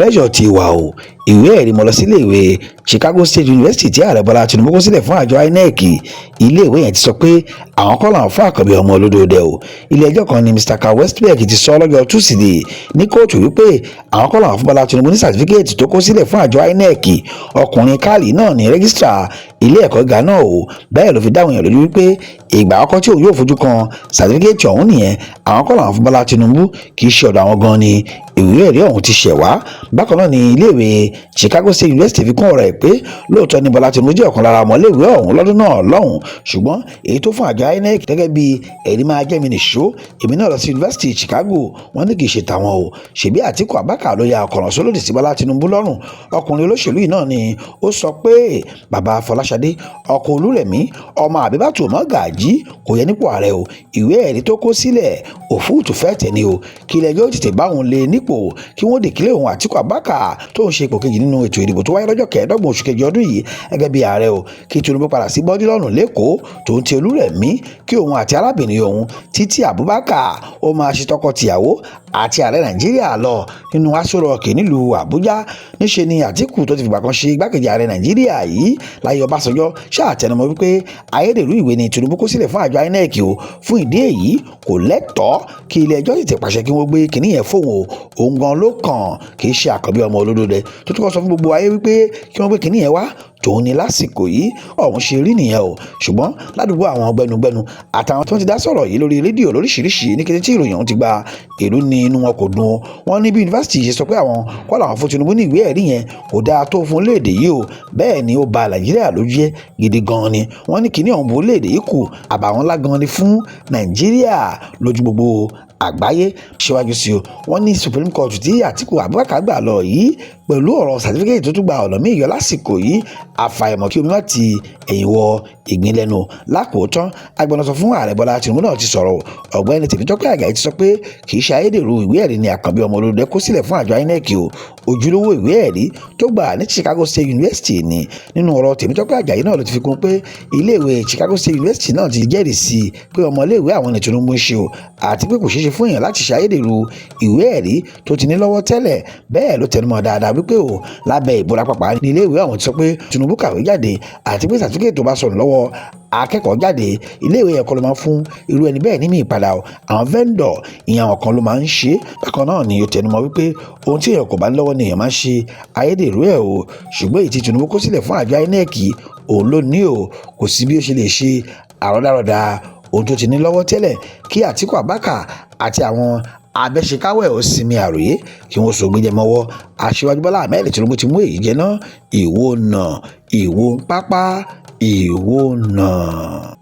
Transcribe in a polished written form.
pressure ti wà o. Ìwé ẹ̀rí mo lọ sí iléèwé Chicago State University tí ààrẹ Bọ́lá Tinubu kó sílẹ̀ fún àjọ INEC. Iléèwé yẹn ti sọ pé àwọn kọ́ làwọn fún àkànbí ọmọ olódòdó o. Ilé ẹjọ́ kan ní Mr. Carl Westberg ti sọ lọ́jọ́ Tuesday ní kóòtù wípé àwọn kọ́ làwọn fún Bọ́lá Tinubu ní sàtífíkẹ́ẹ̀tì tó kó sílẹ̀ fún àjọ INEC. Ọkùnrin Kálí náà ní rẹ́gísítà ilé ẹ̀kọ́ gíga náà o. Bẹ́ẹ̀ ló fi dáhùn yẹn lójú wípé ìgbà àkọ́kọ́ tí òun yóò fojú kan sàtífíkẹ́ẹ̀tì ọ̀hún nìyẹn. Àwọn kọ́ làwọn fún Bọ́lá Tinubu kì í ṣe ọ̀dọ̀ àwọn gan ni ìwé ẹ̀rí ọ̀hún ti ṣẹ̀ wá. Bákan náà ni iléèwé Chicago State University fi kún ọ̀rọ̀ ẹ̀ pé lóòótọ́ ni Bọ́lá Tinubu jẹ́ ọ̀kan lára ọmọléèwé ọ̀hún lọ́dún náà lọ́hùn, ṣùgbọ́n èyí tó fún àjọ INEC gẹ́gẹ́ bí ẹ̀rí máa jẹ́ mi nìṣó. Èmi náà lọ sí University Chicago, wọ́n ní kì í ṣe tàwọn o. Ṣèbí Atiku Abubakar ló ya ọ̀kọ̀ràn sólòdì sí Bọ́lá Tinubu lọ́rùn. Ọkùnrin olóṣèlú yìí náà ni ó sọ pé bàbá Fọláṣadé ọkọ Olúrẹ̀mí ọmọ Àbíbátù Mọ́gàjí kò yẹ nípò ààrẹ o. Ìwé ẹ̀rí tó kó sílẹ̀ òfúùtù fẹ́ tẹ̀ ni o. Kí ilé ẹjọ́ tètè bá òun lé nípò kí wọ́n dèkílé òun Atiku Abubakar tó ń ṣe ipò kejì nínú ètò ìdìbò tó wáyé lọ́jọ́ 15 oṣù kejì ọdún yìí gẹ́gẹ́ bí ààrẹ o. Kí Tinubu padà sí bọ́dílọ́ọ̀nù lẹ́kọ̀ọ́ tó ń ti Olúrẹ̀mí kí òun àti arábìnrin òun Títí Abubakar ó máa ṣe tọkọ-tìyàwó àti ààrẹ Nàìjíríà lọ nínú Aso Rock nílùú Àbújá. Níṣe ni Atiku tó ti fìgbà kan ṣe igbákejì ààrẹ Nàìjíríà yìí láyé Ọbásanjọ́ ṣàtẹnumọ́ wípé ayédèrú ìwé ni Tinubu kó sílẹ̀ fún àjọ INEC o. Fún ìdí èyí kò lẹ́tọ̀ọ́ kí ilé ẹjọ́ tètè pàṣẹ kí wọ́n gbé kinní yẹn fóun o. Òun gan ló kàn kì í ṣe àkànbí ọmọ olódòdó tó tún kọ́ sọ fún gbogbo ayé wípé kí wọ́n gbé kinní yẹn wá tòun ni lásìkò yìí ọ̀hún ṣe rí nìyẹn o. Ṣùgbọ́n ládùúgbò àwọn gbẹnugbẹnu àtàwọn tí wọ́n ti dá sọ̀rọ̀ yìí lórí rédíò lóríṣiríṣi ní kété tí ìròyìn ọ̀hún ti gba èrò ní inú wọn kò dùn o. Wọ́n ní bí yunifásitì ṣe sọ pé àwọn kọ́ làwọn fún Tinubu ní ìwé ẹ̀rí yẹn kò dáa tó fún léèdè yìí o. Bẹ́ẹ̀ ni ó ba Nàìjíríà lójú jẹ́ gidi gan ni. Wọ́n ní kinní ọ̀hún bo léèdè yìí kù àbàwọ́n ńlá gan ni fún Nàìjíríà lójú gbogbo àgbáyé. Síwájú sí o, wọ́n ní Supreme Court tí Atiku Abubakar gbà lọ yìí pẹ̀lú ọ̀rọ̀ sàtífíkẹ́tì tó tún gba ọ̀nà míì yọ lásìkò yìí àfàìmọ̀ kí omi má ti ẹ̀yìn wọ ìgbín lẹ́nu. Lákòótán agbẹnusọ fún ààrẹ Bọ́lá Tinubu náà ti sọ̀rọ̀. Ọ̀gbẹ́ni Tèmítọ́pẹ́ Àjàyí ti sọ pé kì í ṣe ayédèrú ìwé ẹ̀rí ni àkànbí ọmọ olódòdó kó sílẹ̀ fún àjọ INEC o. Ojúlówó ìwé ẹ̀rí tó gbà ní Chicago State University ni. Nínú ọ̀rọ̀ Tèmítọ́pẹ́ Àjàyí náà ló ti fi kún pé iléèwé Chicago State University náà ti jẹ́rìí sí pé ọmọléèwé àwọn ní Tinubu ń ṣe o àti pé kò ṣeé ṣe fún èèyàn láti ṣe ayédèrú ìwé ẹ̀rí tó ti ní lọ́wọ́ tẹ́lẹ̀. Bẹ́ẹ̀ ló tẹnumọ́ dáadáa wípé o lábẹ́ ìbúra pàpà ní iléèwé àwọn ti sọ pé Tinubu kàwé jáde àti pé sàtífíkẹ́tì tó bá sọnù lọ́wọ́ akẹ́kọ̀ọ́ jáde iléèwé yẹn kọ́ ló máa ń fún irú ẹni bẹ́ẹ̀ nímì ìpadà o. Àwọn vendor ìyẹn àwọn kan ló máa ń ṣe. Bákan náà ni ó tẹnumọ́ wípé ohun tí èèyàn kò bá ní lọ́wọ́ ni èèyàn máa ń ṣe ayédèrú ẹ̀ o. Ṣùgbọ́n èyí tí Tinubu kó sílẹ̀ fún àjọ INEC òun ló ní o. Kò sí bí ó ṣe lè ṣe àrọ́dàrọ́dà ohun tó ti ní lọ́wọ́ tẹ́lẹ̀ kí Atiku Abubakar àti àwọn abẹ́ṣekáwẹ̀ ó sinmi àròyé kí wọ́n so gbéjẹ mọ́wọ́. Aṣíwájú Bọ́lá Ahmed Tinubu ti mú èyí jẹ náà ìwọ náà ìwọ pápá ìwọ náà.